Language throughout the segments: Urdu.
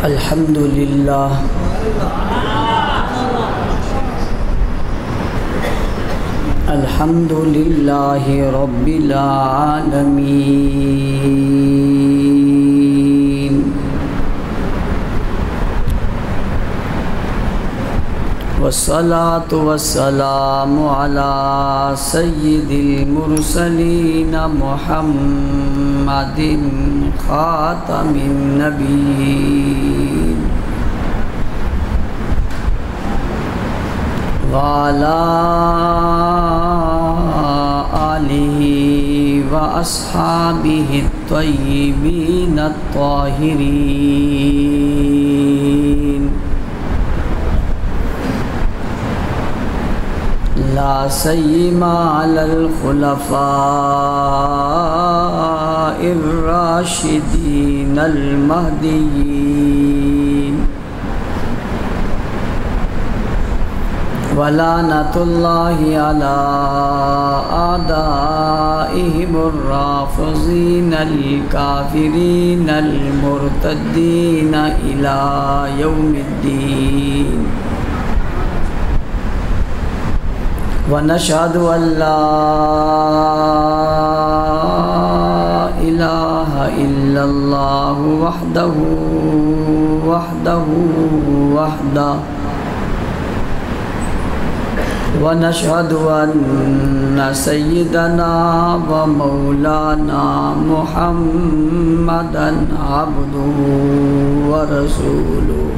الحمد للہ الحمد للہ رب العالمین والصلاة والسلام علی سید المرسلین محمد خاتم النبیین وعلی آلہ واصحابہ الطیبین الطاہرین لا سیما علی الخلفاء الراشدین المہدیین ولعنۃ اللہ علی اعدائہم الرافضین الکافرین المرتدین الی یوم الدین ونشهد أن لا إله إلا الله وحده ونشهد أن سيدنا ومولانا محمدا عبده ورسوله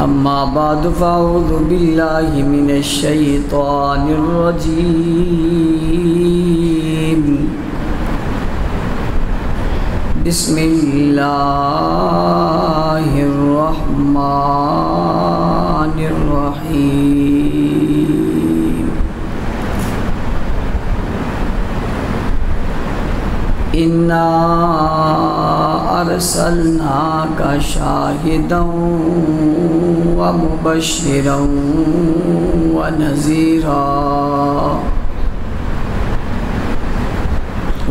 اما بعد فاعوذ باللہ من الشیطان الرجیم بسم اللہ الرحمن الرحیم انا ارسلناک شاہدا ومبشرا ونذیرا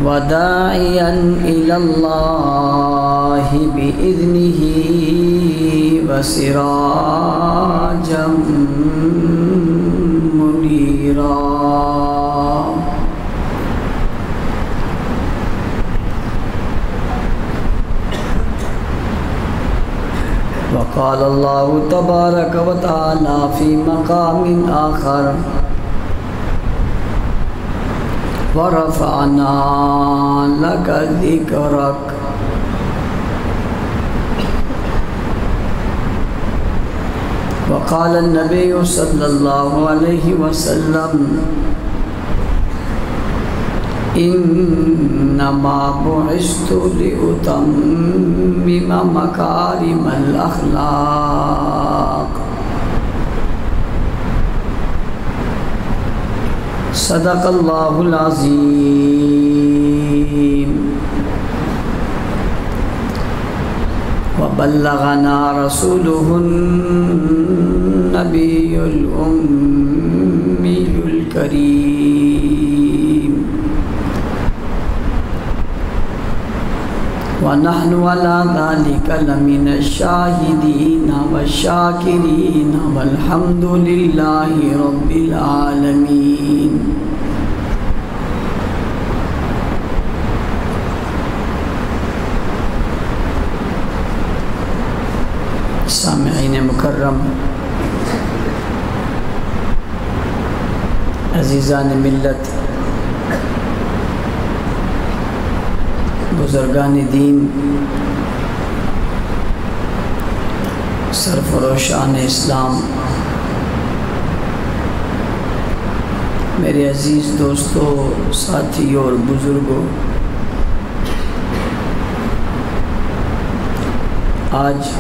وداعیا الی اللہ بإذنہ وسراجا منیرا وقال اللہ تبارک و تعالی فی مقام آخر ورفعنا لک ذکرک وقال النبی صلی اللہ علیہ وسلم انما بعثت لأتمم مکارم الاخلاق صدق اللہ العظیم وبلغنا رسوله النبی الأمی الکریم ونحن على ذلك لمن الشاهدين والشاكرين والحمد لله رب العالمين سامعین مکرم، عزیزان ملت، بزرگان دین، سرفروشان اسلام، میرے عزیز دوستوں، ساتھیوں اور بزرگوں، آج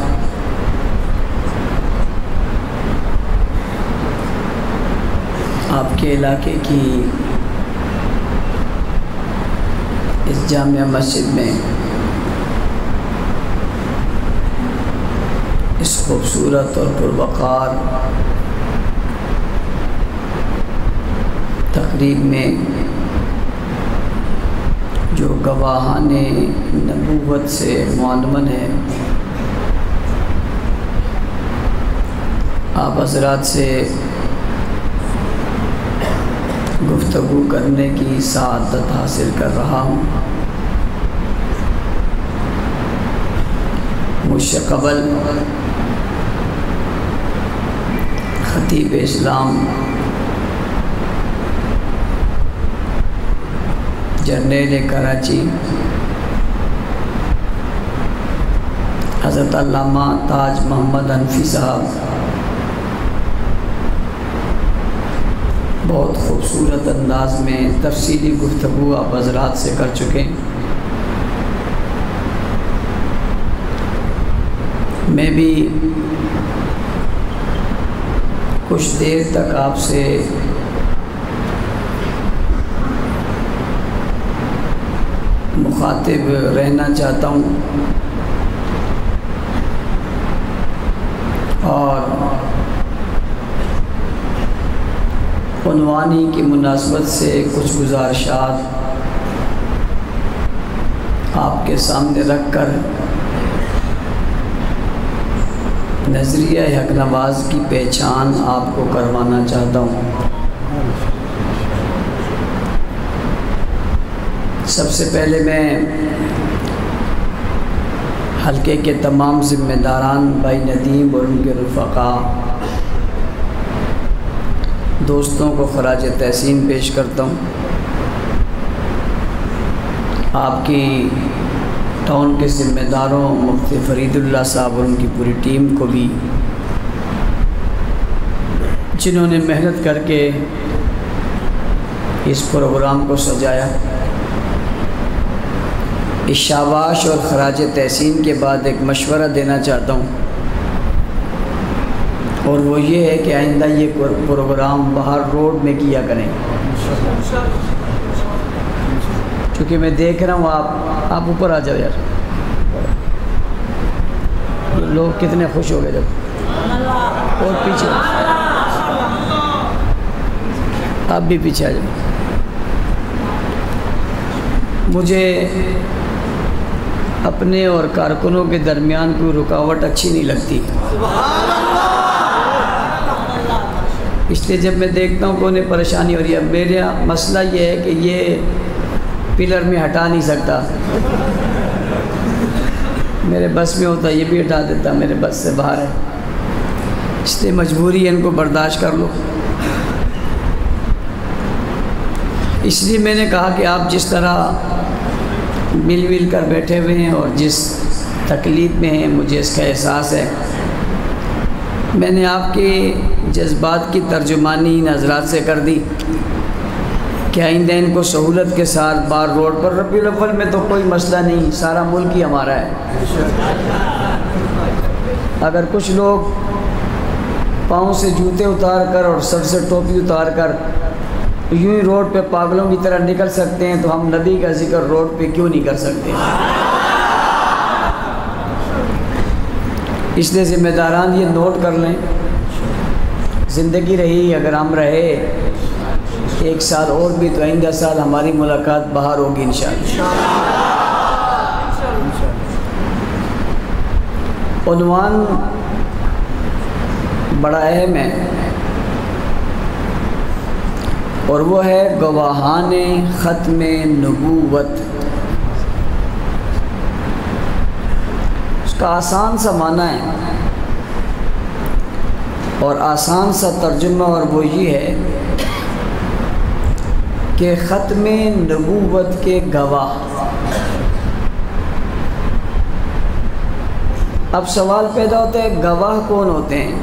آپ کے علاقے کی اس جامع مسجد میں اس خوبصورت اور پروقار تقریب میں جو گواہان نبوت سے معلوم ہے، آپ حضرات سے گفتگو کرنے کی سعادت حاصل کر رہا ہوں۔ مجھ سے قبل خطیب اسلام جرنیل کراچی حضرت علامہ تاج محمد حنفی صاحب بہت خوبصورت انداز میں تفصیلی گفتگو آپ حضرات سے کر چکے ہیں۔ میں بھی کچھ دیر تک آپ سے مخاطب رہنا چاہتا ہوں، اور عنوانی کی مناسبت سے کچھ گزارشات آپ کے سامنے رکھ کر نظریہ حق نواز کی پہچان آپ کو کروانا چاہتا ہوں۔ سب سے پہلے میں حلقے کے تمام ذمہ داران بھائی ندیم اور ان کے رفقا دوستوں کو خراج تحسین پیش کرتا ہوں۔ آپ کی ٹاؤن کے ذمہ داروں مفتی فرید اللہ صاحب اور ان کی پوری ٹیم کو بھی، جنہوں نے محنت کر کے اس پروگرام کو سجایا۔ اس شاباش اور خراج تحسین کے بعد ایک مشورہ دینا چاہتا ہوں، اور وہ یہ ہے کہ آئندہ یہ پروگرام باہر روڈ میں کیا کریں، چونکہ میں دیکھ رہا ہوں آپ اوپر آ جاؤ یار، لوگ کتنے خوش ہو گئے جب، اور پیچھے آپ بھی پیچھے آ جاؤ۔ مجھے اپنے اور کارکنوں کے درمیان کوئی رکاوٹ اچھی نہیں لگتی، اس لیے جب میں دیکھتا ہوں کہ انہیں پریشانی ہو رہی ہے، میرا مسئلہ یہ ہے کہ یہ پلر میں ہٹا نہیں سکتا، میرے بس میں ہوتا یہ بھی ہٹا دیتا، میرے بس سے باہر ہے، اس لیے مجبوری ہے، ان کو برداشت کر لو۔ اس لیے میں نے کہا کہ آپ جس طرح مل کر بیٹھے ہوئے ہیں اور جس تکلیف میں ہیں، مجھے اس کا احساس ہے، میں نے آپ کے جذبات کی ترجمانی ان حضرات سے کر دی کہ آئندہ ان کو سہولت کے ساتھ بار روڈ پر، ربیع الاول میں تو کوئی مسئلہ نہیں، سارا ملک ہی ہمارا ہے، اگر کچھ لوگ پاؤں سے جوتے اتار کر اور سر سے ٹوپی اتار کر یوں ہی روڈ پہ پاگلوں کی طرح نکل سکتے ہیں، تو ہم نبی کا ذکر روڈ پہ کیوں نہیں کر سکتے؟ اس لیے ذمہ داران یہ نوٹ کر لیں، زندگی رہی، اگر ہم رہے ایک سال اور بھی، تو آئندہ سال ہماری ملاقات باہر ہوگی انشاءاللہ۔ عنوان بڑا اہم ہے، اور وہ ہے گواہان ختم نبوت۔ اس کا آسان سا معنی ہے اور آسان سا ترجمہ، اور وہ یہ ہے کہ ختم نبوت کے گواہ۔ اب سوال پیدا ہوتا ہے گواہ کون ہوتے ہیں؟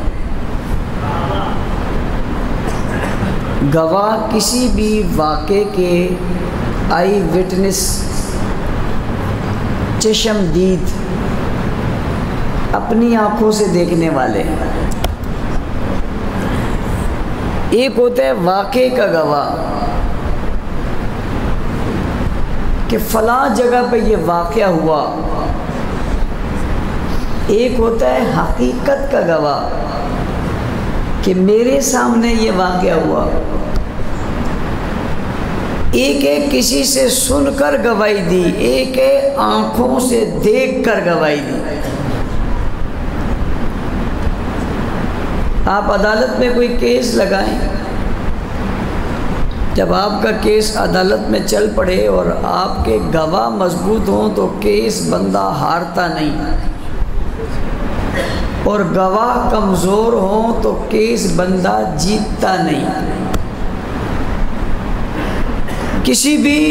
گواہ کسی بھی واقعے کے آئی وٹنس، چشم دید، اپنی آنکھوں سے دیکھنے والے۔ ایک ہوتا ہے واقعے کا گواہ کہ فلاں جگہ پہ یہ واقعہ ہوا، ایک ہوتا ہے حقیقت کا گواہ کہ میرے سامنے یہ واقعہ ہوا۔ ایک ایک کسی سے سن کر گواہی دی، ایک ایک آنکھوں سے دیکھ کر گواہی دی۔ آپ عدالت میں کوئی کیس لگائیں، جب آپ کا کیس عدالت میں چل پڑے اور آپ کے گواہ مضبوط ہوں تو کیس بندہ ہارتا نہیں، اور گواہ کمزور ہوں تو کیس بندہ جیتتا نہیں۔ کسی بھی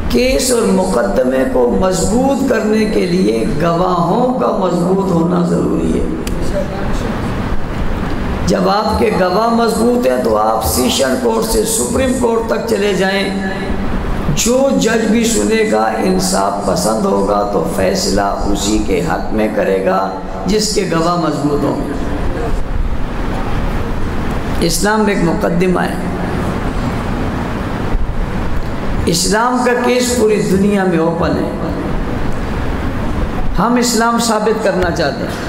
کیس اور مقدمے کو مضبوط کرنے کے لیے گواہوں کا مضبوط ہونا ضروری ہے۔ جب آپ کے گواہ مضبوط ہیں تو آپ سیشن کورٹ سے سپریم کورٹ تک چلے جائیں، جو جج بھی سنے گا انصاف پسند ہوگا تو فیصلہ اسی کے حق میں کرے گا جس کے گواہ مضبوط ہوں۔ اسلام ایک مقدمہ ہے، اسلام کا کیس پوری دنیا میں اوپن ہے۔ ہم اسلام ثابت کرنا چاہتے ہیں،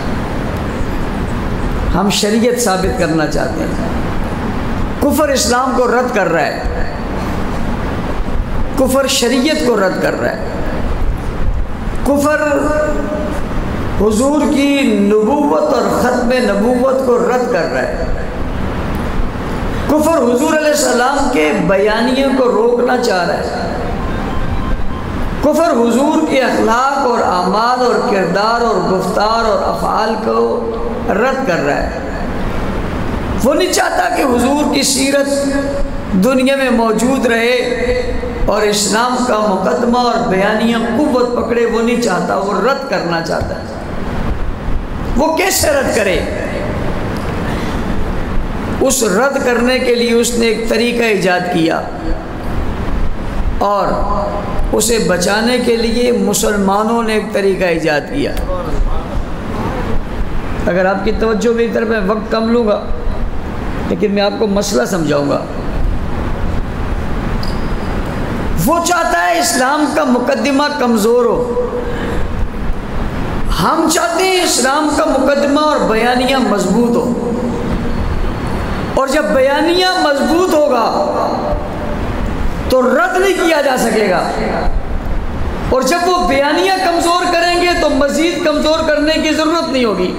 ہم شریعت ثابت کرنا چاہتے ہیں۔ کفر اسلام کو رد کر رہا ہے، کفر شریعت کو رد کر رہا ہے، کفر حضور کی نبوت اور ختم نبوت کو رد کر رہا ہے، کفر حضور علیہ السلام کے بیانیے کو روکنا چاہ رہا ہے، کفر حضور کے اخلاق اور اعمال اور کردار اور گفتار اور افعال کو رد کر رہا ہے۔ وہ نہیں چاہتا کہ حضور کی سیرت دنیا میں موجود رہے اور اسلام کا مقدمہ اور بیانیہ قوت پکڑے، وہ نہیں چاہتا، وہ رد کرنا چاہتا ہے۔ وہ کیسے رد کرے؟ اس رد کرنے کے لیے اس نے ایک طریقہ ایجاد کیا، اور اسے بچانے کے لیے مسلمانوں نے ایک طریقہ ایجاد کیا۔ اگر آپ کی توجہ میری طرف ہے، وقت کم لوں گا لیکن میں آپ کو مسئلہ سمجھاؤں گا۔ وہ چاہتا ہے اسلام کا مقدمہ کمزور ہو، ہم چاہتے ہیں اسلام کا مقدمہ اور بیانیہ مضبوط ہو، اور جب بیانیہ مضبوط ہوگا تو رد نہیں کیا جا سکے گا، اور جب وہ بیانیہ کمزور کریں گے تو مزید کمزور کرنے کی ضرورت نہیں ہوگی۔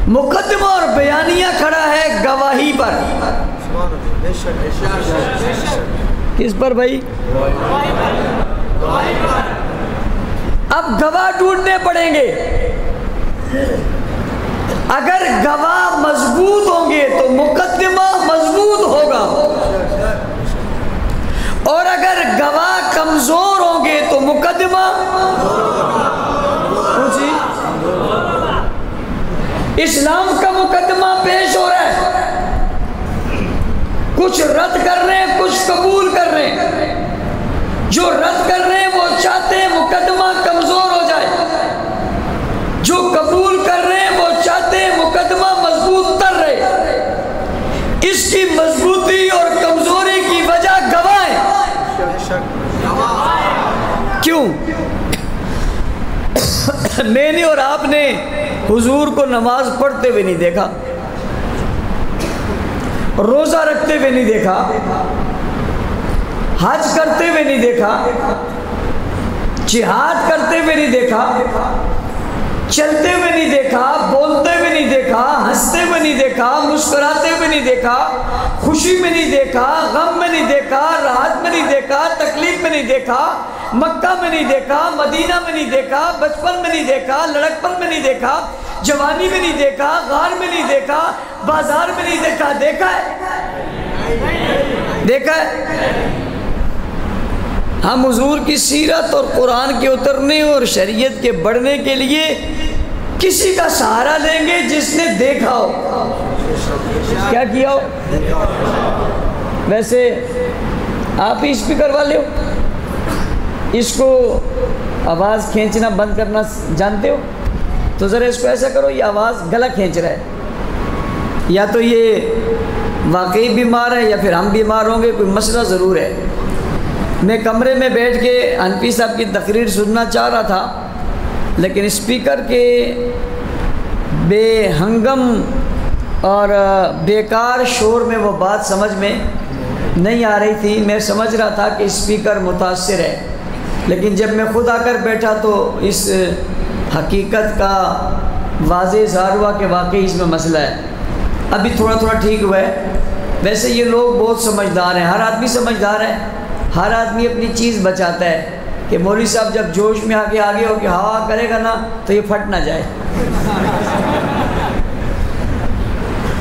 مقدمہ اور بیانیہ کھڑا ہے گواہی پر۔ کس پر بھائی؟ اب گواہ ڈھونڈنے پڑیں گے۔ اگر گواہ مضبوط ہوں گے تو مقدمہ مضبوط ہوگا، اور اگر گواہ کمزور ہوں گے تو مقدمہ اسلام کا مقدمہ پیش ہو رہا ہے، کچھ رد کر رہے ہیں، کچھ قبول کر رہے ہیں۔ جو رد کر رہے ہیں وہ چاہتے ہیں مقدمہ کمزور ہو جائے، جو قبول کر رہے ہیں وہ چاہتے ہیں مقدمہ مضبوط تر رہے۔ اس کی مضبوطی اور کمزوری کی وجہ گواہ ہے۔ کیوں؟ میں نے اور آپ نے حضور کو نماز پڑھتے ہوئے نہیں دیکھا، روزہ رکھتے ہوئے نہیں دیکھا، حج کرتے ہوئے نہیں دیکھا، جہاد کرتے ہوئے نہیں دیکھا، چلتے ہوئے نہیں دیکھا، بولتے ہوئے نہیں دیکھا، ہنستے ہوئے نہیں دیکھا، مسکراتے ہوئے نہیں دیکھا، خوشی میں نہیں دیکھا، غم میں نہیں دیکھا، راحت میں نہیں دیکھا، تکلیف میں نہیں دیکھا، مکہ میں نہیں دیکھا، مدینہ میں نہیں دیکھا، بچپن میں نہیں دیکھا، لڑکپن میں نہیں دیکھا، جوانی میں نہیں دیکھا، غار میں نہیں دیکھا، بازار میں نہیں دیکھا۔ دیکھا ہے؟ دیکھا ہے؟ ہم حضور کی سیرت اور قرآن کے اترنے اور شریعت کے بڑھنے کے لیے کسی کا سہارا لیں گے جس نے دیکھا ہو، کیا کیا ہو۔ ویسے آپ ہی اسپیکر والے ہو، اس کو آواز کھینچنا بند کرنا جانتے ہو، تو ذرا اس کو ایسا کرو، یہ آواز گلا کھینچ رہا ہے، یا تو یہ واقعی بیمار ہے یا پھر ہم بیمار ہوں گے، کوئی مسئلہ ضرور ہے۔ میں کمرے میں بیٹھ کے حنفی صاحب کی تقریر سننا چاہ رہا تھا، لیکن اسپیکر کے بے ہنگم اور بیکار شور میں وہ بات سمجھ میں نہیں آ رہی تھی. میں سمجھ رہا تھا کہ اسپیکر متاثر ہے، لیکن جب میں خود آ کر بیٹھا تو اس حقیقت کا واضح اظہار ہوا کہ واقعی اس میں مسئلہ ہے. ابھی تھوڑا تھوڑا ٹھیک ہوا ہے. ویسے یہ لوگ بہت سمجھدار ہیں، ہر آدمی سمجھدار ہے، ہر آدمی اپنی چیز بچاتا ہے کہ مولوی صاحب جب جوش میں آگے ہو کے ہوا کرے گا نا تو یہ پھٹ نہ جائے.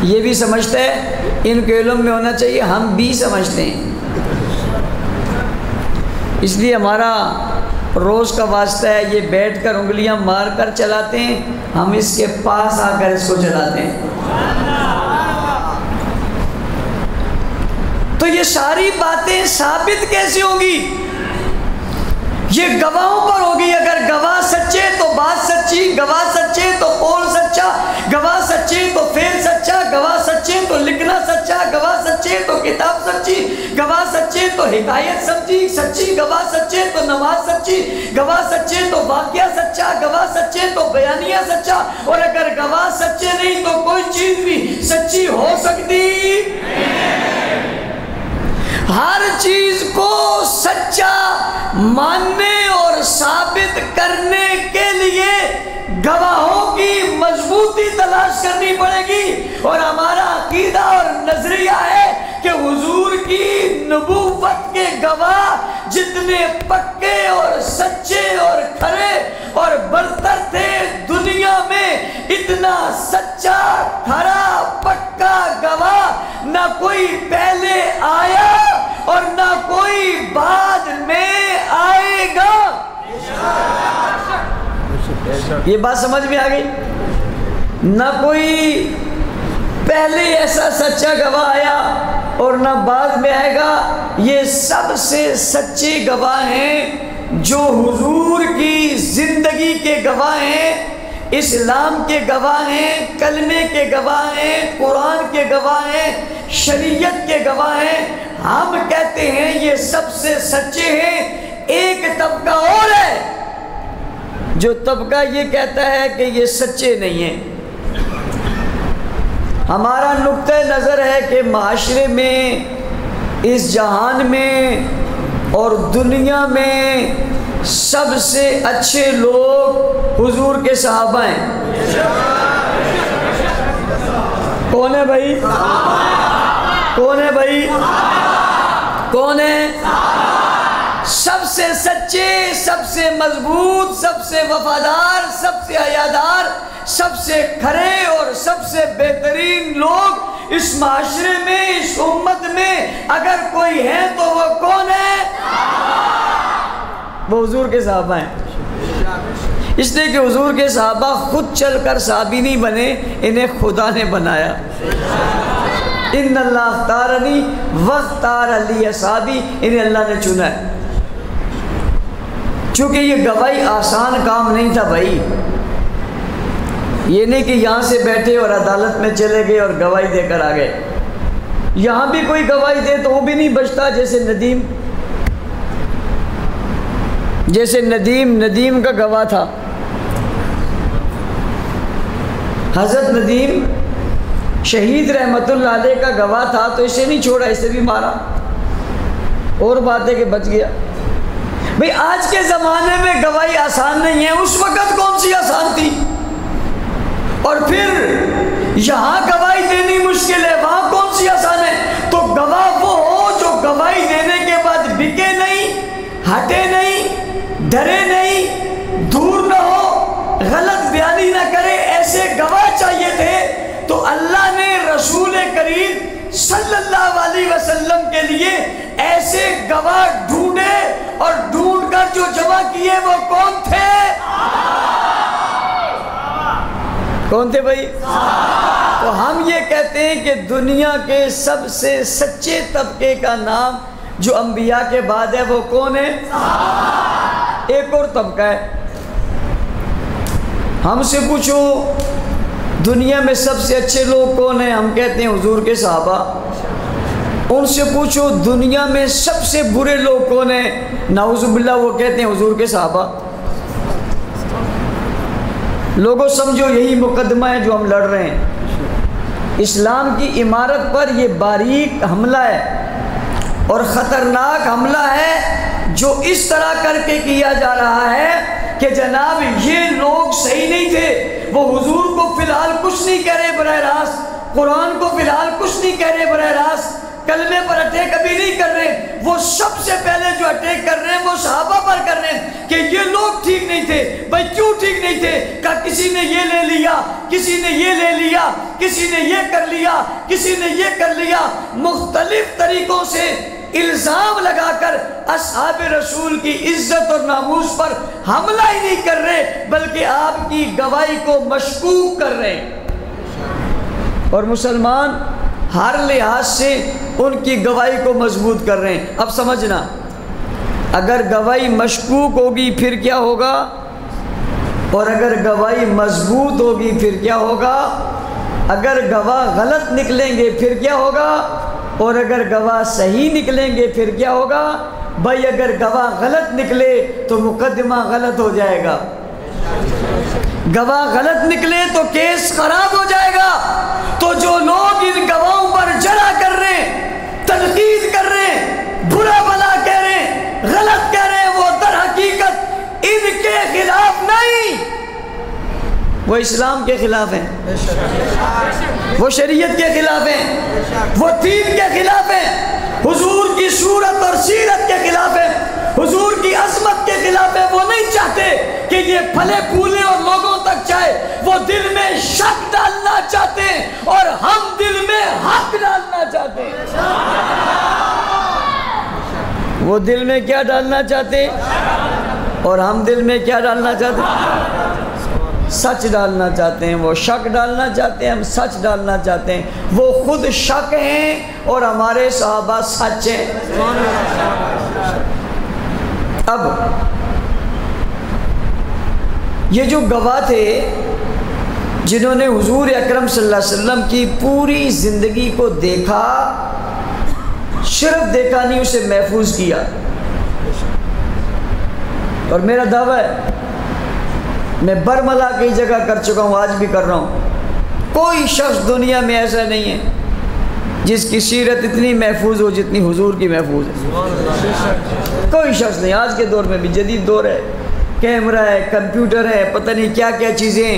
یہ بھی سمجھتا ہے، ان کے علم میں ہونا چاہیے، ہم بھی سمجھتے ہیں. اس لیے ہمارا روز کا واسطہ ہے، یہ بیٹھ کر انگلیاں مار کر چلاتے ہیں، ہم اس کے پاس آ کر اس کو چلاتے ہیں. تو یہ ساری باتیں ثابت کیسے ہوں گی؟ یہ گواہوں پر ہوگی. اگر گواہ سچے تو بات سچی، گواہ سچے تو قول سچا، گواہ سچے تو فعل سچا، گواہ سچے تو لکھنا سچا، گواہ سچے تو کتاب سچی، گواہ سچے تو حکایت سچی، گواہ سچے تو نماز سچی، گواہ سچے تو واقعہ سچا، گواہ سچے تو بیانیہ سچا. اور اگر گواہ سچے نہیں تو کوئی چیز بھی سچی ہو سکتی. ہر چیز کو سچا ماننے اور ثابت کرنے کے لیے گواہوں کی مضبوطی تلاش کرنی پڑے گی. اور ہمارا عقیدہ اور نظریہ ہے کہ حضور کی نبوت کے گواہ جتنے پکے اور سچے اور کھرے اور برتر تھے، دنیا میں اتنا سچا کھرا پکا گواہ نہ کوئی پہلے آیا اور نہ کوئی بعد میں آئے گا. یہ بات سمجھ میں آ گئی؟ نہ کوئی پہلے ایسا سچا گواہ آیا اور نہ بعد میں آئے گا. یہ سب سے سچے گواہ ہیں جو حضور کی زندگی کے گواہ ہیں، اسلام کے گواہ ہیں، کلمے کے گواہ ہیں، قرآن کے گواہ ہیں، شریعت کے گواہ ہیں. ہم کہتے ہیں یہ سب سے سچے ہیں. ایک طبقہ اور ہے جو طبقہ یہ کہتا ہے کہ یہ سچے نہیں ہیں. ہمارا نقطہ نظر ہے کہ معاشرے میں، اس جہان میں اور دنیا میں سب سے اچھے لوگ حضور کے صحابہ ہیں. کون ہے بھائی؟ کون ہے بھائی؟ کون ہے؟ سب سے سچے، سب سے مضبوط، سب سے وفادار، سب سے حیادار، سب سے کھرے اور سب سے بہترین لوگ اس معاشرے میں، اس امت میں اگر کوئی ہے تو وہ کون ہے؟ وہ حضور کے صحابہ ہیں. اس لیے کہ حضور کے صحابہ خود چل کر صحابی نہیں بنے، انہیں خدا نے بنایا. ان اللہ اختارنی واختار علی اصحابی، انہیں اللہ نے چنا ہے. چونکہ یہ گواہی آسان کام نہیں تھا بھائی. یہ نہیں کہ یہاں سے بیٹھے اور عدالت میں چلے گئے اور گواہی دے کر آ گئے. یہاں بھی کوئی گواہی دے تو وہ بھی نہیں بچتا. جیسے ندیم کا گواہ تھا. حضرت ندیم شہید رحمت اللہ علیہ کا گواہ تھا تو اسے نہیں چھوڑا، اسے بھی مارا. اور بات ہے کہ بچ گیا. بھئی آج کے زمانے میں گواہی آسان نہیں ہے، اس وقت کون سی آسان تھی؟ اور پھر یہاں گواہی دینی مشکل ہے، وہاں کون سی آسان ہے؟ تو گواہ وہ ہو جو گواہی دینے کے بعد بکے نہیں، ہٹے نہیں، ڈرے نہیں، دور نہ ہو، غلط بیانی نہ کرے. ایسے گواہ چاہیے تھے. تو اللہ نے رسول کریم صلی اللہ علیہ وسلم کے لیے ایسے گواہ ڈھونڈے اور ڈھونڈ کر جو جمع کیے وہ کون تھے؟ کون تھے بھائی؟ تو ہم یہ کہتے ہیں کہ دنیا کے سب سے سچے طبقے کا نام جو انبیاء کے بعد ہے وہ کون ہے؟ ایک اور طبقہ ہے. ہم سے پوچھو دنیا میں سب سے اچھے لوگ کون ہیں؟ ہم کہتے ہیں حضور کے صحابہ. ان سے پوچھو دنیا میں سب سے برے لوگ کون ہیں؟ نعوذ باللہ وہ کہتے ہیں حضور کے صحابہ. لوگوں سمجھو یہی مقدمہ ہے جو ہم لڑ رہے ہیں. اسلام کی عمارت پر یہ باریک حملہ ہے اور خطرناک حملہ ہے جو اس طرح کر کے کیا جا رہا ہے کہ جناب یہ لوگ صحیح نہیں تھے، وہ حضور کو فی الحال کچھ نہیں کہہ رہے براہ راست، قرآن کو فی الحال کچھ نہیں کہہ رہے براہ راست، کلمے پر اٹیک ابھی نہیں کر رہے، وہ سب سے پہلے جو اٹیک کر رہے ہیں وہ صحابہ پر کر رہے ہیں کہ یہ لوگ ٹھیک نہیں تھے۔ بھائی کیوں ٹھیک نہیں تھے؟ کہ کسی نے یہ لے لیا، کسی نے یہ لے لیا، کسی نے یہ کر لیا، کسی نے یہ کر لیا، مختلف طریقوں سے الزام لگا کر اصحاب رسول کی عزت اور ناموس پر حملہ ہی نہیں کر رہے بلکہ آپ کی گواہی کو مشکوک کر رہے ہیں، اور مسلمان ہر لحاظ سے ان کی گواہی کو مضبوط کر رہے ہیں۔ اب سمجھنا، اگر گواہی مشکوک ہوگی پھر کیا ہوگا، اور اگر گواہی مضبوط ہوگی پھر کیا ہوگا، اگر گواہ غلط نکلیں گے پھر کیا ہوگا، اور اگر گواہ صحیح نکلیں گے پھر کیا ہوگا۔ بھائی اگر گواہ غلط نکلے تو مقدمہ غلط ہو جائے گا، گواہ غلط نکلے تو کیس خراب ہو جائے گا۔ تو جو لوگ ان گواہوں پر جرح کر رہے ہیں، تنقید کر رہے ہیں، برا بھلا کہہ رہے ہیں، غلط کہہ رہے ہیں، وہ در حقیقت ان کے خلاف نہیں، وہ اسلام کے خلاف ہیں، وہ شریعت کے خلاف ہیں، وہ دین کے خلاف ہیں، حضور کی صورت اور سیرت کے خلاف ہیں، حضور کی عظمت کے خلاف ہے۔ وہ نہیں چاہتے کہ یہ پھلے پھولے اور لوگوں تک جائے، وہ دل میں شک ڈالنا چاہتے ہیں اور ہم دل میں حق ڈالنا چاہتے ہیں۔ وہ دل میں کیا ڈالنا چاہتے ہیں اور ہم دل میں کیا ڈالنا چاہتے ہیں؟ سچ ڈالنا چاہتے ہیں۔ وہ شک ڈالنا چاہتے ہیں، ہم سچ ڈالنا چاہتے ہیں۔ وہ خود شک ہیں اور ہمارے صحابہ سچ ہیں۔ اب یہ جو گواہ تھے جنہوں نے حضور اکرم صلی اللہ علیہ وسلم کی پوری زندگی کو دیکھا، صرف دیکھا نہیں، اسے محفوظ کیا، اور میرا دعویٰ ہے میں برملا کئی جگہ کر چکا ہوں، آج بھی کر رہا ہوں، کوئی شخص دنیا میں ایسا نہیں ہے جس کی سیرت اتنی محفوظ ہو جتنی حضور کی محفوظ ہے۔ کوئی شخص نہیں، آج کے دور میں بھی جدید دور ہے، کیمرہ ہے، کمپیوٹر ہے، پتہ نہیں کیا کیا چیزیں،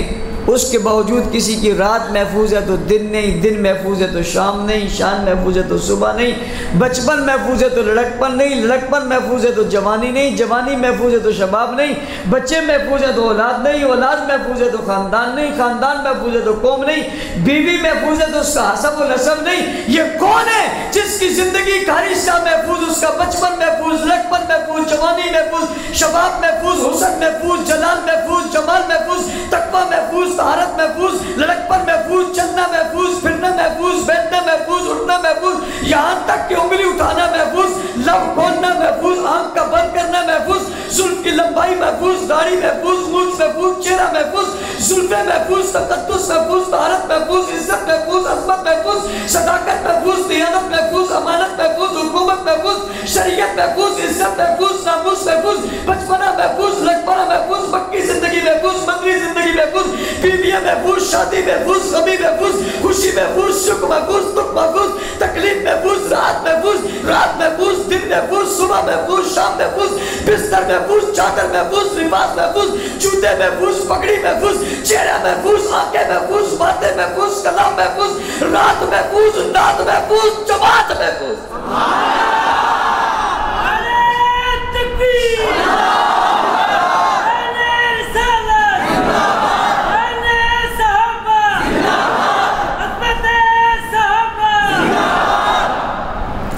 اس کے باوجود کسی کی رات محفوظ ہے تو دن نہیں، دن محفوظ ہے تو شام نہیں، شام محفوظ ہے تو صبح نہیں، بچپن محفوظ ہے تو لڑکپن نہیں، لڑکپن محفوظ ہے تو جوانی نہیں، جوانی محفوظ ہے تو شباب نہیں، بچے محفوظ ہے تو اولاد نہیں، اولاد محفوظ ہے تو خاندان نہیں، خاندان محفوظ ہے تو قوم نہیں، بیوی محفوظ ہے تو اس کا حسب و نسب نہیں۔ یہ کون ہے جس کی زندگی کا ہر حصہ محفوظ، اس کا بچپن محفوظ، لڑکپن محفوظ، جوانی محفوظ، شباب محفوظ، حسن محفوظ، جلال محفوظ، جمال محفوظ، تقویٰ محفوظ، طہارت محفوظ، لڑکپن محفوظ، چلنا محفوظ، پھرنا محفوظ، بیٹھنا محفوظ، اٹھنا محفوظ، یہاں تک کہ انگلی اٹھانا محفوظ، لب کھولنا محفوظ، آنکھ کا بند کرنا محفوظ، زلف کی لمبائی محفوظ، داڑھی محفوظ، مونچھ محفوظ، چہرہ محفوظ، زلفیں محفوظ، تقدس محفوظ، طہارت محفوظ، عزت محفوظ، عظمت محفوظ، صداقت محفوظ، دیانت محفوظ، امانت محفوظ، حکومت محفوظ، شریعت محفوظ، عزت محفوظ، ناموس محفوظ، بچپنا محفوظ، لڑکپنا محفوظ، مکی زندگی محفوظ، مندری زندگی محفوظ، بیویاں محفوظ، شادی محفوظ، غمی محفوظ، خوشی محفوظ، شک محفوظ، دکھ محفوظ، تکلیف محفوظ، رات محفوظ، رات محفوظ، دن محفوظ، صبح محفوظ، شام محفوظ، بستر محفوظ، چادر محفوظ، لباس محفوظ، جوتے محفوظ، پگڑی محفوظ، چہرہ محفوظ، آنکھیں محفوظ، باتیں محفوظ، کلام محفوظ، رات محفوظ، نات محفوظ، جماعت محفوظ۔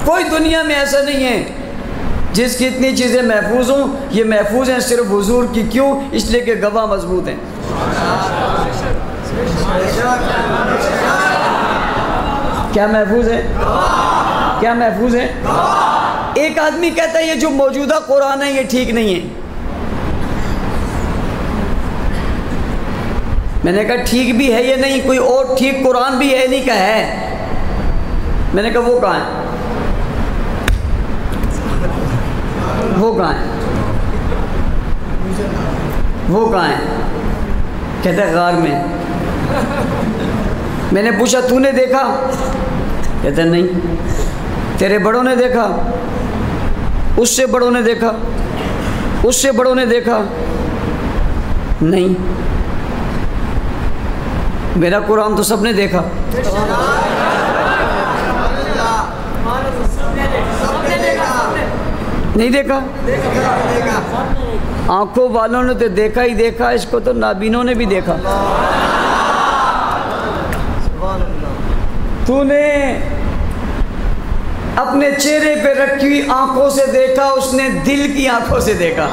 کوئی دنیا میں ایسا نہیں ہے جس کی اتنی چیزیں محفوظ ہوں۔ یہ محفوظ ہیں صرف حضور کی، کیوں؟ اس لیے کہ گواہ مضبوط ہیں۔ کیا محفوظ ہے؟ کیا محفوظ ہے؟ ایک آدمی کہتا ہے یہ جو موجودہ قرآن ہے یہ ٹھیک نہیں ہے۔ میں نے کہا ٹھیک بھی ہے یا نہیں؟ کوئی اور ٹھیک قرآن بھی ہے نہیں؟ کہا ہے۔ میں نے کہا وہ کہاں ہے؟ وہ کہاں ہے؟ وہ کہاں ہے؟ کہتا ہے غار میں۔ میں نے پوچھا تو نے دیکھا؟ کہتا نہیں. تیرے بڑوں نے دیکھا؟ اس سے بڑوں نے دیکھا؟ اس سے بڑوں نے دیکھا؟ نہیں. میرا قرآن تو سب نے دیکھا. نہیں دیکھا؟ آنکھوں والوں نے تو دیکھا ہی دیکھا، اس کو تو نابینوں نے بھی دیکھا. تو نے اپنے چہرے پہ رکھی ہوئی آنکھوں سے دیکھا، اس نے دل کی آنکھوں سے دیکھا.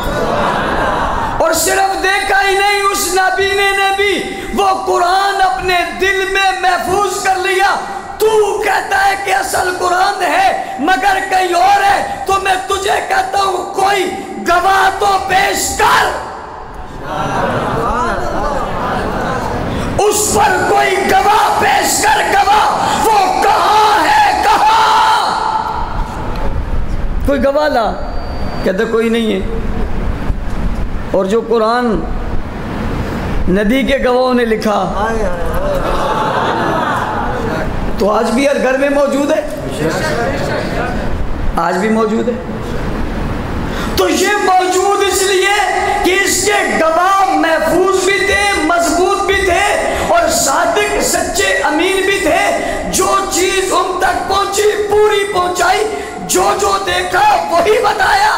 اور صرف دیکھا ہی نہیں، اس نابینے نے بھی وہ قرآن اپنے دل میں محفوظ کر لیا. تو کہتا ہے کہ اصل قرآن ہے مگر کہیں اور ہے، تو میں تجھے کہتا ہوں کوئی گواہ تو پیش کر. اس پر کوئی گواہ پیش کر. گواہ وہ کہاں ہے؟ کہاں؟ کوئی گواہ لا. کہتا کوئی نہیں ہے. اور جو قرآن نبی کے گواہوں نے لکھا تو آج بھی ہر گھر میں موجود ہے. آج بھی موجود ہے. تو یہ موجود اس لیے کہ اس کے گواہ محفوظ بھی تھے، مضبوط بھی تھے، اور صادق سچے امین بھی تھے. جو چیز ان تک پہنچی پوری پہنچائی، جو جو دیکھا وہی بتایا،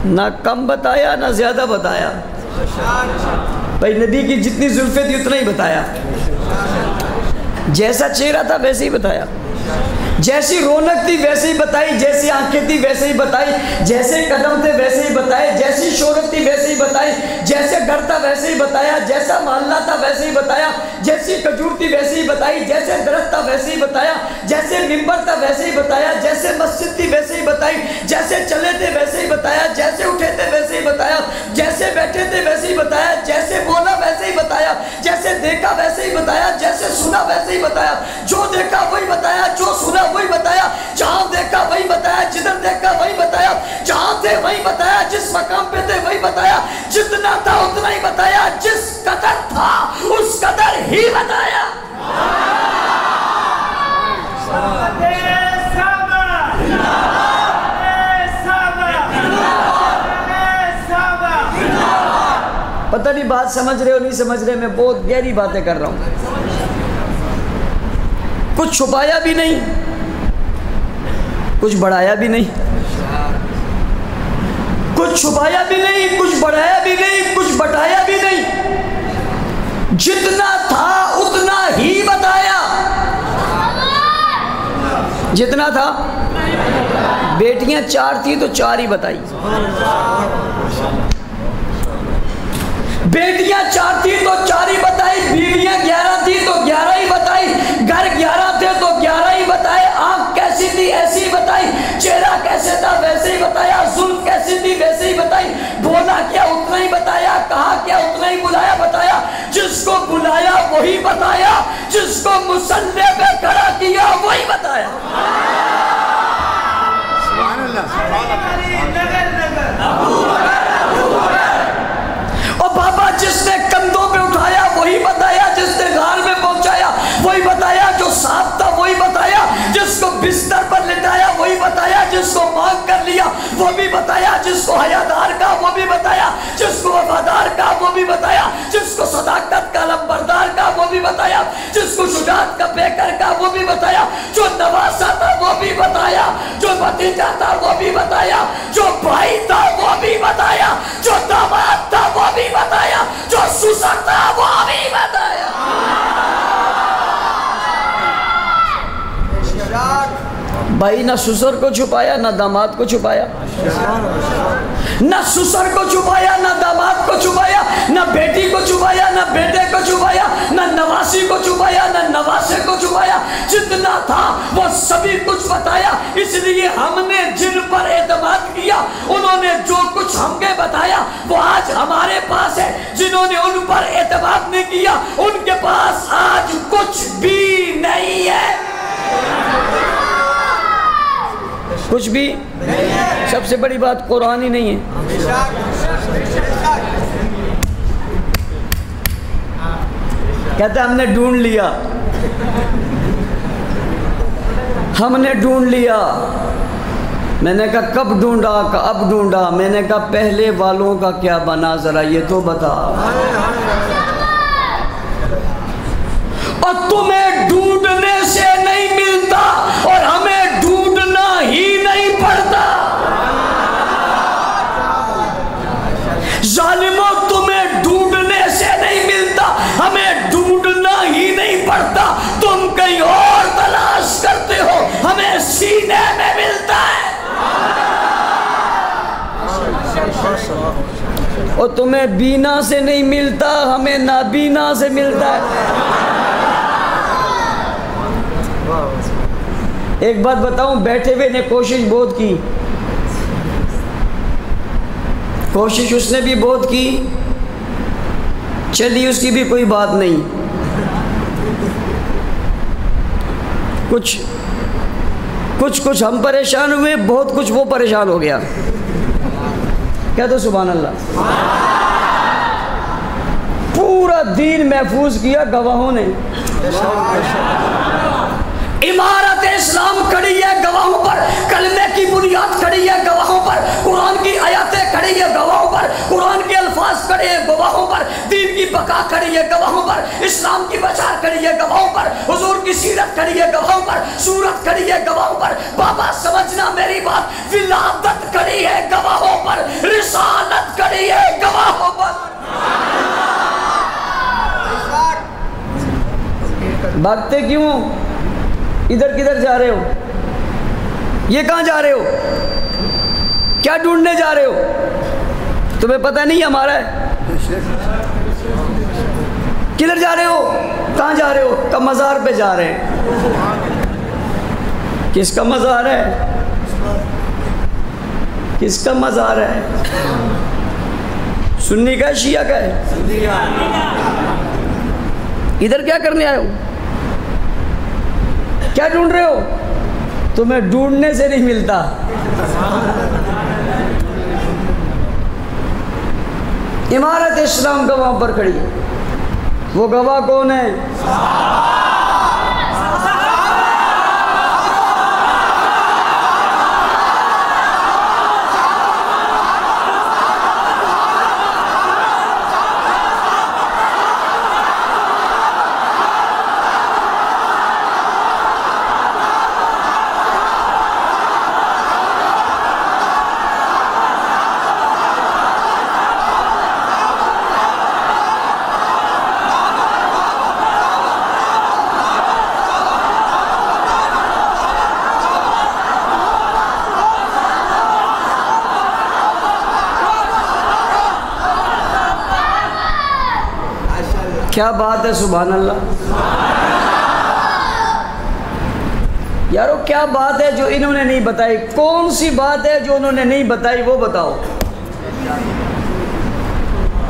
نہ کم بتایا نہ زیادہ بتایا. بھائی نبی کی جتنی زلفیں تھی اتنا ہی بتایا، جیسا چہرہ تھا ویسے ہی بتایا، جیسی رونق تھی ویسے ہی بتائی، جیسی آنکھیں تھی ویسے ہی بتائی، جیسے قدم تھے ویسے ہی بتائے، جیسی شہرت تھی ویسے ہی بتائی، جیسے گھر تھا ویسے ہی بتایا، جیسا محلہ تھا ویسے ہی بتایا، جیسی کھجور تھی ویسے ہی بتائی، جیسے درخت تھا ویسے ہی بتایا، جیسے ممبر تھا ویسے ہی بتایا، جیسے مسجد تھی ویسے ہی بتائی، جیسے چلے تھے ویسے ہی بتایا، جیسے اٹھے تھے ویسے ہی بتایا، جیسے بیٹھے تھے ویسے ہی بتایا، جیسے بولا ویسے ہی بتایا، جیسے دیکھا ویسے ہی بتایا، جیسے سنا ویسے ہی بتایا. جو دیکھا وہی بتایا، جو سنا وہی بتایا، جہاں دیکھا وہی بتایا، جدھر دیکھا وہی بتایا، جہاں تھے وہی بتایا، جس مقام پہ تھے وہی بتایا، جتنا تھا اتنا ہی بتایا، جس قدر تھا اس قدر ہی بتایا. پتہ نہیں بات سمجھ رہے ہو نہیں سمجھ رہے، میں بہت گہری باتیں کر رہا ہوں. کچھ چھپایا بھی نہیں، کچھ بڑھایا بھی نہیں، کچھ چھپایا بھی نہیں، کچھ بڑھایا بھی نہیں، کچھ بٹایا بھی نہیں. جتنا تھا اتنا ہی بتایا. جتنا تھا. بیٹیاں 4 تھی تو 4 ہی بتائی. بیٹیاں 4 تھی تو 4 ہی بتائی، بیویاں 11 تھی تو 11 ہی بتائی، گھر 11 تھے تو 11 ہی بتائے، آنکھ کیسی تھی ایسی ہی بتائی، چہرہ کیسے تھا ویسے ہی بتایا، زلف کیسی تھی ویسے ہی بتائی، بولا کیا اتنا ہی بتایا، کہا کیا اتنا ہی بلایا بتایا، جس کو بلایا وہی بتایا، جس کو مصلی پہ کھڑا کیا وہی بتایا. سبحان اللہ. بابا جس نے کندھوں پہ اٹھایا وہی بتایا، جس نے غار میں پہنچایا وہی بتایا، جو صاف تھا وہی بتایا، جس کو بستر پر لٹایا وہی بتایا، جس کو مانگ کر لیا وہ بھی بتایا، جس کو حیادار کا وہ بھی بتایا، جس کو وفادار کا وہ بھی بتایا، جس کو صداقت کا علمبردار کا وہ بھی بتایا، جس کو شجاعت کا پیکر کا وہ بھی بتایا، جو نواسا تھا وہ بھی بتایا، جو بھتیجا تھا وہ بھی بتایا، جو بھائی تھا وہ بھی بتایا، جو داماد تھا وہ بھی بتایا، جو سسر تھا وہ بھی بتایا. بھائی نہ سسر کو چھپایا نہ داماد کو چھپایا، نہ سسر کو چھپایا نہ داماد کو چھپایا، نہ بیٹی کو چھپایا نہ بیٹے کو چھپایا، نہ نواسی کو چھپایا نہ نواسے کو چھپایا. جتنا تھا وہ سبھی کچھ بتایا. اس لیے ہم نے جن پر اعتماد کیا انہوں نے جو کچھ ہمیں بتایا وہ آج ہمارے پاس ہے. جنہوں نے ان پر اعتماد نہیں کیا ان کے پاس آج کچھ بھی نہیں ہے. کچھ بھی سب سے بڑی بات قرآن ہی نہیں ہے. کہتے ہم نے ڈھونڈ لیا، ہم نے ڈھونڈ لیا۔ میں نے کہا کب ڈھونڈا؟ اب ڈھونڈا۔ میں نے کہا پہلے والوں کا کیا بنا ذرا یہ تو بتا۔ اور تمہیں ڈھونڈنے سے نہیں ملتا اور ہمیں ڈھونڈنا ہی نہیں پڑتا۔ ظالموں تمہیں ڈھونڈنے سے نہیں ملتا، ہمیں ڈھونڈنا ہی نہیں پڑتا۔ تم کہیں اور تلاش کرتے ہو، ہمیں سینے میں ملتا ہے۔ اور تمہیں بینا سے نہیں ملتا، ہمیں نابینا سے ملتا ہے۔ ایک بات بتاؤں، بیٹھے ہوئے نے کوشش بہت کی، کوشش اس نے بھی بہت کی، چلی اس کی بھی کوئی بات نہیں۔ کچھ ہم پریشان ہوئے، بہت کچھ وہ پریشان ہو گیا۔ کہہ دو سبحان اللہ۔ پورا دین محفوظ کیا گواہوں نے۔ عمارت اسلام کھڑی ہے گواہوں پر، کلمے کی بنیاد کھڑی ہے گواہوں پر، قرآن کی آیاتیں کھڑی ہے گواہوں پر، قرآن کے الفاظ کھڑے ہیں گواہوں پر، دین کی بقا کھڑی ہے گواہوں پر، اسلام کی بچار کھڑی ہے گواہوں پر، حضور کی سیرت کھڑی ہے گواہوں پر، سورت کھڑی ہے گواہوں پر۔ بابا سمجھنا میری بات، ولادت کھڑی ہے گواہوں پر، رسالت کھڑی ہے گواہوں پر۔ بھاگتے کیوں؟ ادھر کدھر جا رہے ہو؟ یہ کہاں جا رہے ہو؟ کیا ڈھونڈنے جا رہے ہو؟ تمہیں پتہ نہیں ہمارا ہے؟ کدھر جا رہے ہو؟ کہاں جا رہے ہو؟ کہ مزار پہ جا رہے ہیں۔ کس کا مزار ہے؟ کس کا مزار ہے؟ سنی کا ہے شیعہ کا ہے؟ ادھر کیا کرنے آئے ہو؟ کیا ڈھونڈ رہے ہو؟ تمہیں ڈھونڈنے سے نہیں ملتا۔ عمارت اسلام گواہ پر کھڑی ہے۔ وہ گواہ کون ہے؟ کیا بات ہے، سبحان اللہ۔ یارو کیا بات ہے جو انہوں نے نہیں بتائی؟ کون سی بات ہے جو انہوں نے نہیں بتائی وہ بتاؤ۔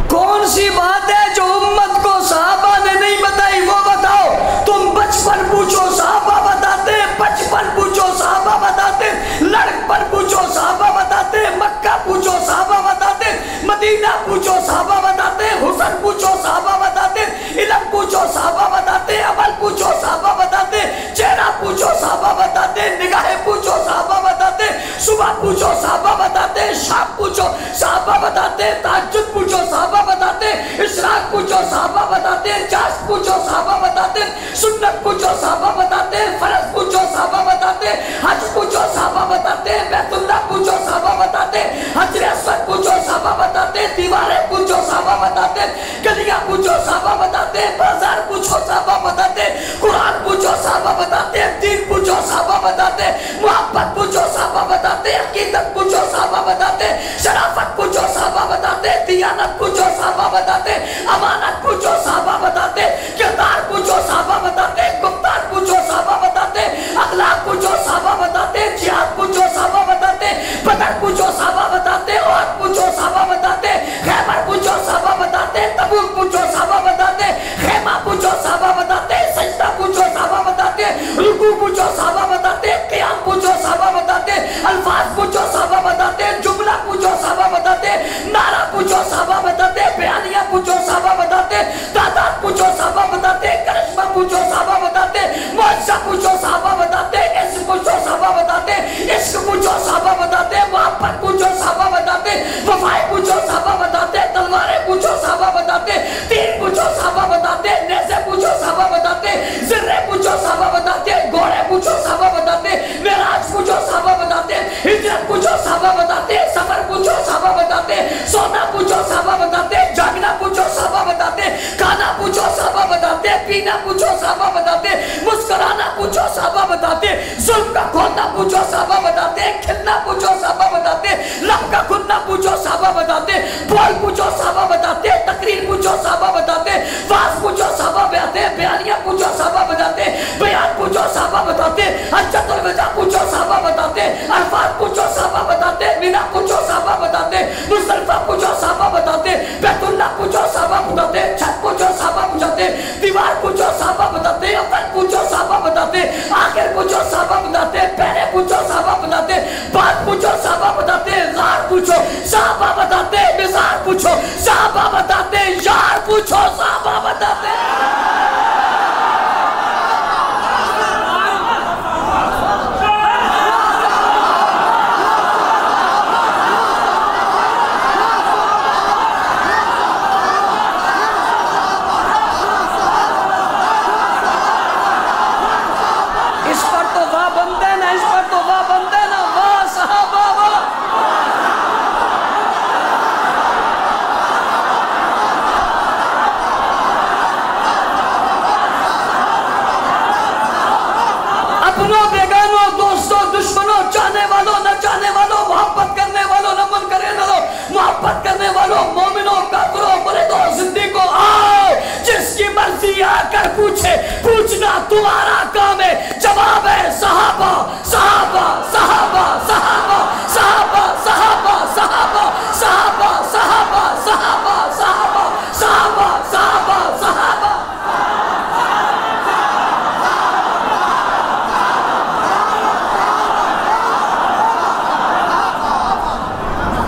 کون سی بات ہے جو امت کو صحابہ نے نہیں بتائی وہ بتاؤ۔ تم بچپن پوچھو صحابہ بتاتے، بچپن پوچھو صحابہ بتاتے، لڑکپن پوچھو صحابہ بتاتے، مکہ پوچھو صحابہ بتاتے، مدینہ پوچھو صحابہ بتاتے، حسن پوچھو صحابہ بتاتے، علم پوچھو صحابہ بتاتے، عمل پوچھو صحابہ بتاتے، چہرہ پوچھو صحابہ بتاتے، نگاہیں پوچھو صحابہ بتاتے، صبح پوچھو صحابہ بتاتے، شام پوچھو صحابہ بتاتے، تہجد پوچھو صحابہ بتاتے، اشراق پوچھو صحابہ بتاتے، چاشت پوچھو صحابہ بتاتے، سنت پوچھو صحابہ بتاتے، فرض پوچھو صحابہ بتاتے، حج پوچھو صحابہ بتاتے، بیت اللہ پوچھو صحابہ بتاتے، حجر اسود پوچھو صحابہ بتاتے، دیواریں پوچھو صحابہ بتاتے، گلیاں پوچھو صحابہ بتاتے، بازار پوچھو صحابہ بتاتے، قرآن پوچھو صحابہ بتاتے، دین پوچھو صحابہ بتاتے، محبت پوچھو صحابہ بتاتے، عقیدت پوچھو صحابہ بتاتے، شرافت پوچھو صحابہ بتاتے، دیانت پوچھو صحابہ بتاتے، امانت پوچھو صحابہ بتاتے، کردار پوچھو صحابہ بتاتے، گفتار پوچھو صحابہ بتاتے، اخلاق پوچھو صحابہ بتاتے، جہاد پوچھو صحابہ بتاتے، بدر پوچھو صحابہ بتاتے، احد پوچھو صحابہ بتاتے، خیبر پوچھو صحابہ بتاتے، تبوک پوچھو صحابہ بتاتے، خیمہ پوچھو صحابہ بتاتے، سجدہ پوچھو صحابہ بتاتے، رکوع پوچھو صحابہ بتاتے، قیام پوچھو صحابہ بتاتے، الفاظ پوچھو صحابہ بتاتے، جملہ پوچھو صحابہ بتاتے، نعرہ پوچھو صحابہ بتاتے، بیانیہ پوچھو صحابہ بتاتے، تعداد پوچھو صحابہ بتاتے، محبت پوچھو صحابہ بتاتے، وفائے پوچھو صحابہ بتاتے، تلواریں پوچھو صحابہ بتاتے، تیر پوچھو صحابہ بتاتے، نیزے پوچھو صحابہ بتاتے، زرے پوچھو صحابہ بتاتے، گھوڑے پوچھو صحابہ بتاتے، معراج پوچھو صحابہ بتاتے، ہجرت پوچھو صحابہ بتاتے، سفر پوچھو صحابہ بتاتے، سونا پوچھو صحابہ بتاتے، جاگنا پوچھو صحابہ بتاتے، کھانا پوچھو صحابہ بتاتے، پینا پوچھو صحابہ بتاتے، مسکرانا پوچھو صحابہ بتاتے، ظلم کا کھولنا پوچھو صحابہ بتاتے، کھلنا پوچھو صحابہ بتاتے، لب کا کھلنا پوچھو صحابہ بتاتے، بول پوچھو صحابہ بتاتے، تقریر پوچھو صحابہ بتاتے، واز پوچھو صحابہ بتاتے، بیانیہ پوچھو صحابہ بتاتے، بیان پوچھو صحابہ بتاتے، حجۃ الوداع پوچھو صحابہ بتاتے، عرفات پوچھو صحابہ بتاتے، مینا پوچھو صحابہ بتاتے، مزدلفہ پوچھو صحابہ بتاتے، بیت اللہ پوچھو صحابہ بتاتے، چھت پوچھو صحابہ بتاتے، دیوار پوچھو صحابہ بتاتے، اول پوچھو صحابہ بتاتے، آخر پوچھو صحابہ بتاتے، پہلے پوچھو صحابہ بتاتے، بعد پوچھو صحابہ بتاتے، غار پوچھو صحابہ بتاتے، مزار پوچھو صحابہ بتاتے، یار پوچھو صحابہ بتاتے۔ اپنوں بیگانوں دوستوں دشمنوں چاہنے والوں نہ چاہنے والوں محبت کرنے والوں نہ من کرنے والوں محبت کرنے والوں مومنوں کافروں مریدوں زندگیوں آؤ جس کی مرضی آ کر پوچھے پوچھنا تمہارا کام ہے جواب ہے صحابہ صحابہ صحابہ صحابہ صحابہ صحابہ صحابہ صحابہ صحابہ صحابہ صحابہ صحابہ صحابہ صحابہ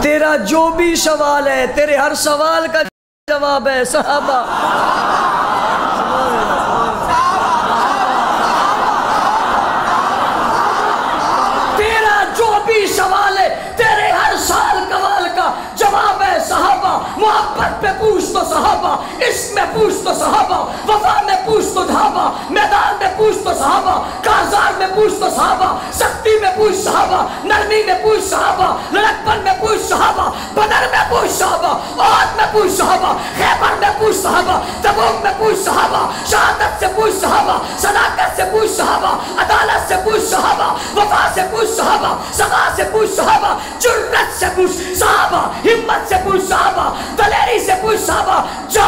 تیرا جو بھی سوال ہے تیرے ہر سوال کا جواب ہے صحابہ تیرا جو بھی سوال ہے تیرے ہر سال قوال کا جواب ہے صحابہ محبت پہ پوچھ تو صحابہ عشق میں پوچھ تو صحابہ وفا میں پوچھ تو صحابہ میدان میں پوچھ تو صحابہ کارزار میں پوچھ تو صحابہ سختی میں پوچھ صحابہ نرمی میں پوچھ صحابہ لڑکپن میں پوچھ صحابہ بدر میں پوچھ صحابہ احد میں پوچھ صحابہ خیبر میں پوچھ صحابہ تبوک میں پوچھ صحابہ شہادت سے پوچھ صحابہ صداقت سے پوچھ صحابہ عدالت سے پوچھ صحابہ وفا سے پوچھ صحابہ سخا سے پوچھ صحابہ جرأت سے پوچھ صحابہ ہمت سے پوچھ صحابہ دلیری سے پوچھ صحابہ جا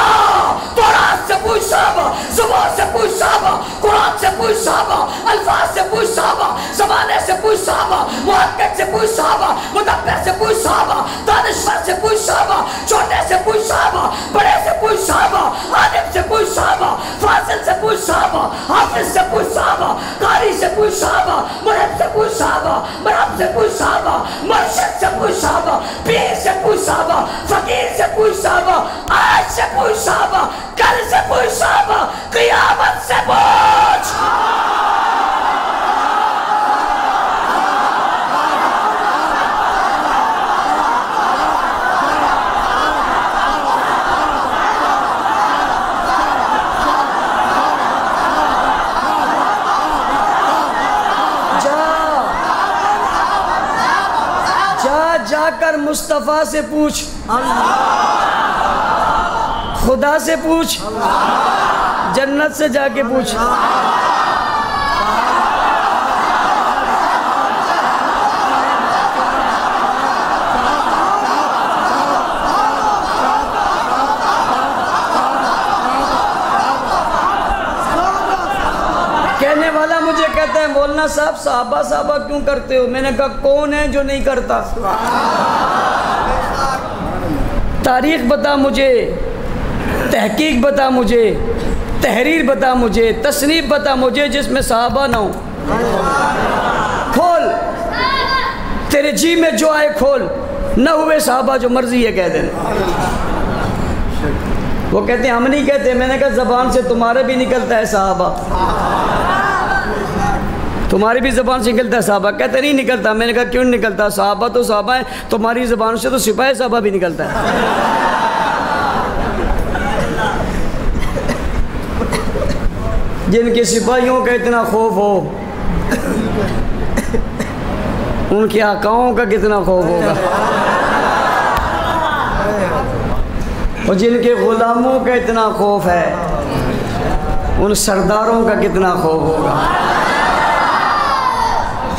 تورات سے پوچھ صحابہ زبور سے پوچھ صحابہ قرآن سے پوچھ صحابہ الفاظ سے پوچھ صحابہ زمانے سے پوچھ صحابہ محقق سے پوچھ صحابہ مدبر سے پوچھ صحابہ دانشور سے پوچھ صحابہ چھوٹے سے پوچھ صحابہ بڑے سے پوچھ صحابہ عالم سے پوچھ صحابہ فاضل سے پوچھ صحابہ حافظ سے پوچھ صحابہ قاری سے پوچھ صحابہ مرحب سے پوچھ صحابہ مرحب سے پوچھ صحابہ مرشد سے پوچھ صحابہ پیر سے پوچھ صحابہ فقیر سے پوچھ صحابہ آج سے پوچھ صحابہ کل سے پوچھ صحابہ قیامت سے پوچھ جا کر مصطفیٰ سے پوچھ خدا سے پوچھ جنت سے جا کے پوچھ کہنے والا مجھے کہتا ہے مولانا صاحب صحابہ صحابہ کیوں کرتے ہو میں نے کہا کون ہے جو نہیں کرتا تاریخ بتا مجھے تحقیق بتا مجھے تحریر بتا مجھے تصنیف بتا مجھے جس میں صحابہ نہ ہوں کھول تیرے جی میں جو آئے کھول نہ ہوئے صحابہ جو مرضی ہے کہہ دینا وہ کہتے ہیں ہم نہیں کہتے میں نے کہا زبان سے تمہارے بھی نکلتا ہے صحابہ تمہاری بھی زبان سے نکلتا ہے صحابہ؟ کہتے نہیں نکلتا۔ میں نے کہا کیوں نہیں نکلتا؟ صحابہ تو صحابہ ہیں، تمہاری زبان سے تو سپاہی صحابہ بھی نکلتا ہے۔ جن کے سپاہیوں کا اتنا خوف ہو، ان کے آقاؤں کا کتنا خوف ہوگا، اور جن کے غلاموں کا اتنا خوف ہے، ان سرداروں کا کتنا خوف ہوگا۔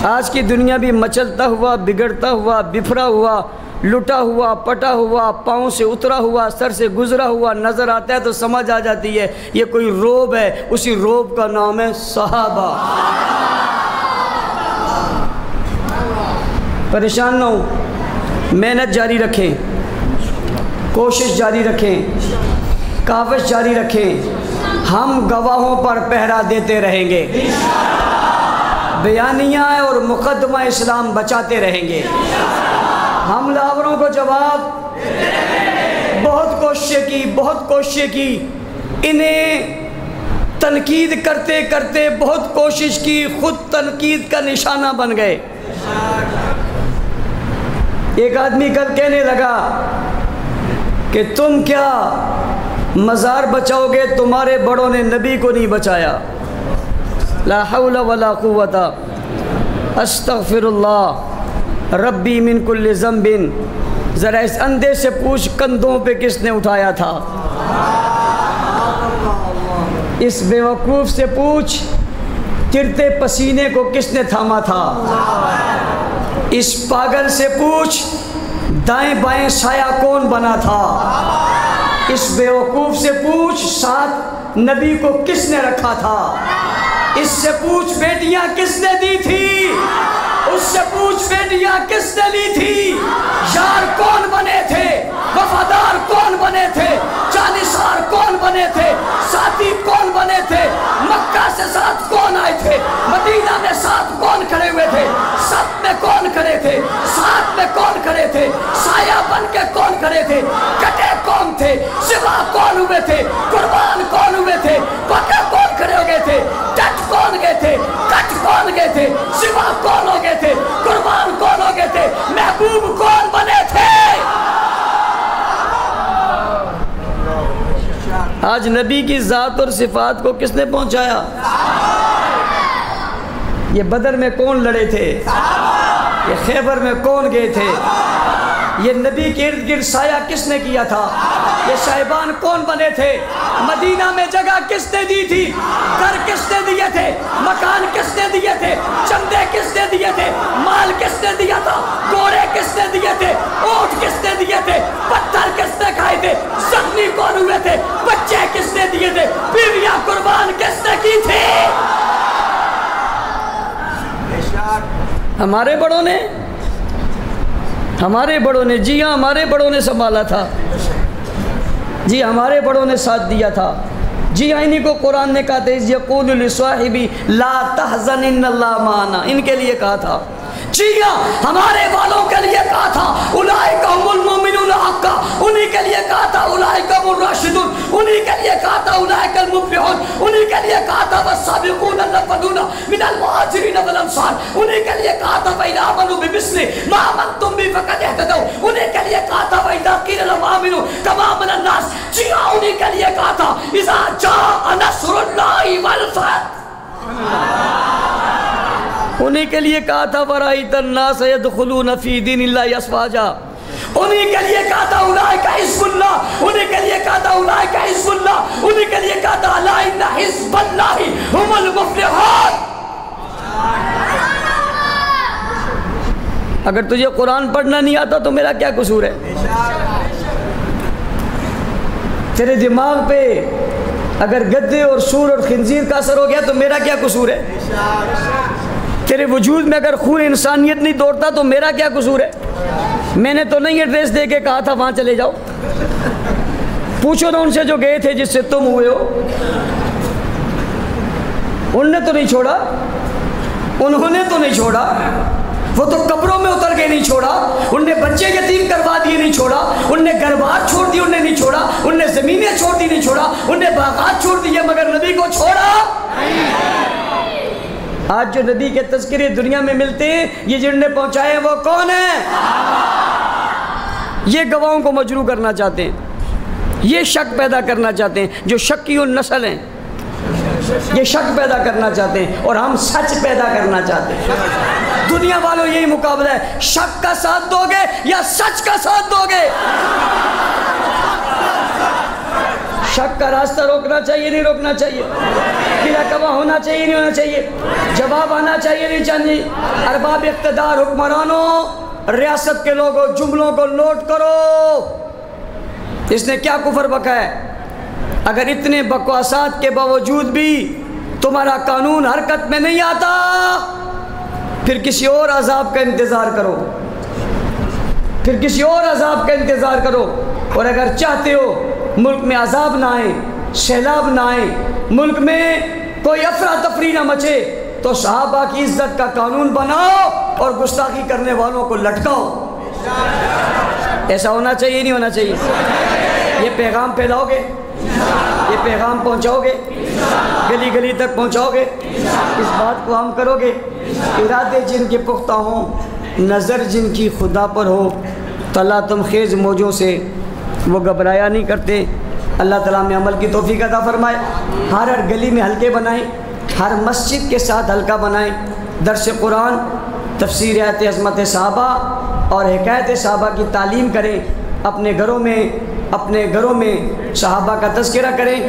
آج کی دنیا بھی مچلتا ہوا، بگڑتا ہوا، بفرا ہوا، لٹا ہوا، پٹا ہوا، پاؤں سے اترا ہوا، سر سے گزرا ہوا نظر آتا ہے تو سمجھ آ جاتی ہے یہ کوئی روب ہے، اسی روب کا نام ہے صحابہ۔ پریشان نہ ہو، محنت جاری رکھیں، کوشش جاری رکھیں، کاوش جاری رکھیں، ہم گواہوں پر پہرا دیتے رہیں گے، بیانیہ اور مقدمہ اسلام بچاتے رہیں گے، ہم لاوروں کو جواب بہت کوششیں کی، انہیں تنقید کرتے کرتے بہت کوشش کی، خود تنقید کا نشانہ بن گئے۔ ایک آدمی کل کہنے لگا کہ تم کیا مزار بچاؤ گے، تمہارے بڑوں نے نبی کو نہیں بچایا۔ لا حول ولا قوت، استغفر اللہ ربی من کل ذنب۔ ذرا اس اندھے سے پوچھ کندھوں پہ کس نے اٹھایا تھا، اس بیوقوف سے پوچھ چرتے پسینے کو کس نے تھاما تھا، اس پاگل سے پوچھ دائیں بائیں سایہ کون بنا تھا، اس بیوقوف سے پوچھ ساتھ نبی کو کس نے رکھا تھا، اس سے پوچھ بیٹیاں کس نے دی تھی، اس سے پوچھ بیٹیاں کس نے لی تھی، یار کون بنے تھے، وفادار کون بنے تھے، جانثار کون بنے تھے، ساتھی کون بنے تھے، مکہ سے ساتھ کون آئے تھے، مدینہ میں ساتھ کون کھڑے ہوئے تھے، سب میں کون کھڑے تھے، ساتھ میں کون کھڑے تھے، سایہ بن کے کون کھڑے تھے، کٹے کون تھے، سوا کون ہوئے تھے، قربان کون ہوئے تھے، پکے کون کھڑے ہو گئے تھے، ڈٹ کون گئے تھے، کٹ کون گئے تھے، سوا کون ہو گئے تھے، قربان کون ہو گئے تھے، محبوب کون بنے تھے۔ آج نبی کی ذات اور صفات کو کس نے پہنچایا؟ یہ بدر میں کون لڑے تھے، یہ خیبر میں کون گئے تھے، یہ نبی کے ارد گرد سایہ کس نے کیا تھا، یہ شائبان کون بنے تھے، مدینہ میں جگہ کس نے دی تھی، گھر کس نے دیے تھے، مکان کس نے دیے تھے، چندے کس نے دیے تھے، مال کس نے دیا تھا، گھوڑے کس نے دیے تھے، اونٹ کس نے دیے تھے، پتھر کس نے کھائے تھے، زخمی کون ہوئے تھے، بچے کس نے دیے تھے، بیویاں قربان کس نے کی تھی۔ ہمارے بڑوں نے جی ہاں ہمارے بڑوں نے سنبھالا تھا، جی ہمارے بڑوں نے ساتھ دیا تھا، جی ہاں انہی کو قرآن نے کہا تھا یقول لصاحبی لا تحزن ان اللہ معنا، ان کے لیے کہا تھا، جی ہاں ہمارے والوں کے لیے کہا تھا اولئک هم المؤمنون حقا، انہی کے لیے کہا تھا اولئک هم الراشدون، انہی کے لیے کہا تھا اولئک المفلحون، انہی کے لیے کہا تھا والسابقون الاولون من المہاجرین والانصار، انہی کے لیے کہا تھا فإن آمنوا بمثل ما آمنتم به فقد اهتدوا، انہی کے لیے کہا تھا وإذا قيل لهم آمنوا كما آمن الناس، جی ہاں انہی کے لیے کہا تھا اذا جاء نصر اللہ والفتح، انہی کے لیے کہا تھا وَرَأَيْتَ النَّاسَ يَدْخُلُونَ فِي دِينِ اللَّهِ أَفْوَاجًا، انہی کے لیے کہا تھا اولئک حزب اللہ، انہی کے لیے کہا تھا اولئک حزب اللہ، انہی کے لیے کہا تھا الا ان حزب اللہ هم المفلحون۔ اگر تجھے قرآن پڑھنا نہیں آتا تو میرا کیا قصور ہے، تیرے دماغ پہ اگر گدے اور سور اور خنزیر کا اثر ہو گیا تو میرا کیا قصور ہے، تیرے وجود میں اگر خون انسانیت نہیں دوڑتا تو میرا کیا قصور ہے۔ میں نے تو نہیں ایڈریس دے کے کہا تھا وہاں چلے جاؤ، پوچھو نا ان سے جو گئے تھے جس سے تم ہوئے ہو، انہوں نے تو نہیں چھوڑا، وہ تو قبروں میں اتر کے نہیں چھوڑا، ان نے بچے یتیم کروا دیے نہیں چھوڑا، ان نے گھر بار چھوڑ دی انہیں نہیں چھوڑا، ان نے زمینیں چھوڑ دی نہیں چھوڑا، ان نے باغات چھوڑ دیے مگر نبی کو چھوڑا۔ آج جو نبی کے تذکرے دنیا میں ملتے ہیں یہ جن نے پہنچائے وہ کون ہیں؟ یہ گواہوں کو مجروح کرنا چاہتے ہیں، یہ شک پیدا کرنا چاہتے ہیں، جو شکیوں نسل ہیں یہ شک پیدا کرنا چاہتے ہیں، اور ہم سچ پیدا کرنا چاہتے ہیں۔ دنیا والوں یہی مقابلہ ہے، شک کا ساتھ دو گے یا سچ کا ساتھ دو گے؟ شک کا راستہ روکنا چاہیے نہیں روکنا چاہیے؟ بلا گواہ ہونا چاہیے نہیں ہونا چاہیے؟ جواب آنا چاہیے نہیں چاہیے؟ ارباب اقتدار، حکمرانوں، ریاست کے لوگوں، جملوں کو نوٹ کرو، اس نے کیا کفر بکا ہے؟ اگر اتنے بکواسات کے باوجود بھی تمہارا قانون حرکت میں نہیں آتا، پھر کسی اور عذاب کا انتظار کرو، پھر کسی اور عذاب کا انتظار کرو۔ اور اگر چاہتے ہو ملک میں عذاب نہ آئے، سیلاب نہ آئے، ملک میں کوئی افراتفری نہ مچے، تو صحابہ کی عزت کا قانون بناؤ اور گستاخی کرنے والوں کو لٹکاؤ۔ ایسا ہونا چاہیے نہیں ہونا چاہیے؟ یہ پیغام پھیلاؤ گے، یہ پیغام پہنچاؤ گے، گلی گلی تک پہنچاؤ گے، اس بات کو ہم کرو گے۔ ارادے جن کے پختہ ہوں، نظر جن کی خدا پر ہو، تلا تم خیز موجوں سے وہ گھبرایا نہیں کرتے۔ اللہ تعالیٰ میں عمل کی توفیق عطا فرمائے۔ ہر گلی میں حلقے بنائیں، ہر مسجد کے ساتھ حلقہ بنائیں، درس قرآن، تفسیر آیات عظمت صحابہ اور حکایت صحابہ کی تعلیم کریں۔ اپنے گھروں میں صحابہ کا تذکرہ کریں،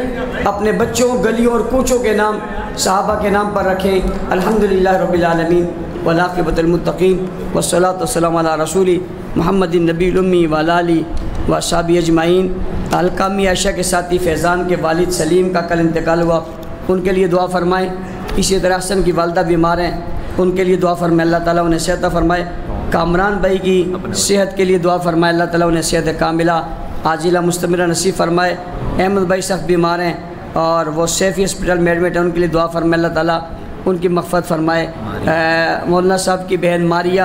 اپنے بچوں، گلیوں اور کوچوں کے نام صحابہ کے نام پر رکھیں۔ الحمدللہ رب العالمین والعاقبۃ للمتقین والصلاۃ والسلام علی رسول محمد النبی الامی وعلی آلہ واصحابہ اجمعین۔ القامی عائشہ کے ساتھی فیضان کے والد سلیم کا کل انتقال ہوا، ان کے لیے دعا فرمائیں۔ اسی طرح حسن کی والدہ بیمار ہیں، ان کے لیے دعا فرمائیں، اللہ تعالیٰ انہیں صحت فرمائے۔ کامران بھائی کی صحت کے لیے دعا فرمائے، اللہ تعالیٰ انہیں صحت کاملہ عاجلہ مستمرہ نصیب فرمائے۔ احمد بھائی سخت بیمار ہیں اور وہ سیفی ہسپتال میں ایڈمٹ ہیں، ان کے لیے دعا فرمائے، اللہ تعالیٰ ان کی مغفرت فرمائے۔ مولانا صاحب کی بہن ماریہ،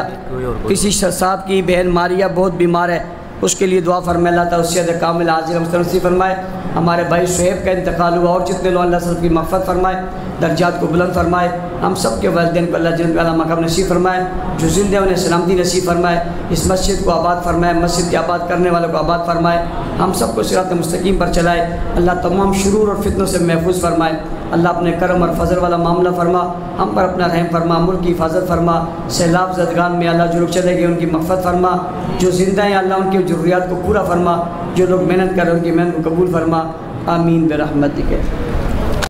کسی صاحب کی بہن ماریہ بہت بیمار ہے، اس کے لیے دعا فرمائے، اللہ تعالیٰ صحت کاملہ عاجلہ مستمرہ نصیب فرمائے۔ ہمارے بھائی شعیب کا انتقال ہوا، اور جتنے لوگ اللہ صاحب کی مغفرت فرمائے، درجات کو بلند فرمائے۔ ہم سب کے والدین کو اللہ جنت والا مقام نصیب فرمائے، جو زندہ انہیں سلامتی نصیب فرمائے۔ اس مسجد کو آباد فرمائے، مسجد کے آباد کرنے والوں کو آباد فرمائے، ہم سب کو صراط مستقیم پر چلائے۔ اللہ تمام شرور اور فتنوں سے محفوظ فرمائے۔ اللہ اپنے کرم اور فضل والا معاملہ فرما، ہم پر اپنا رحم فرما، ملک کی حفاظت فرما۔ سیلاب زدگان میں اللہ جو لوگ چلے گئے ان کی مغفرت فرما، جو زندہ ہیں اللہ ان کی ضروریات کو پورا فرما، جو لوگ محنت کر رہے ہیں ان کی محنت کو قبول فرما۔ آمین برحمتک۔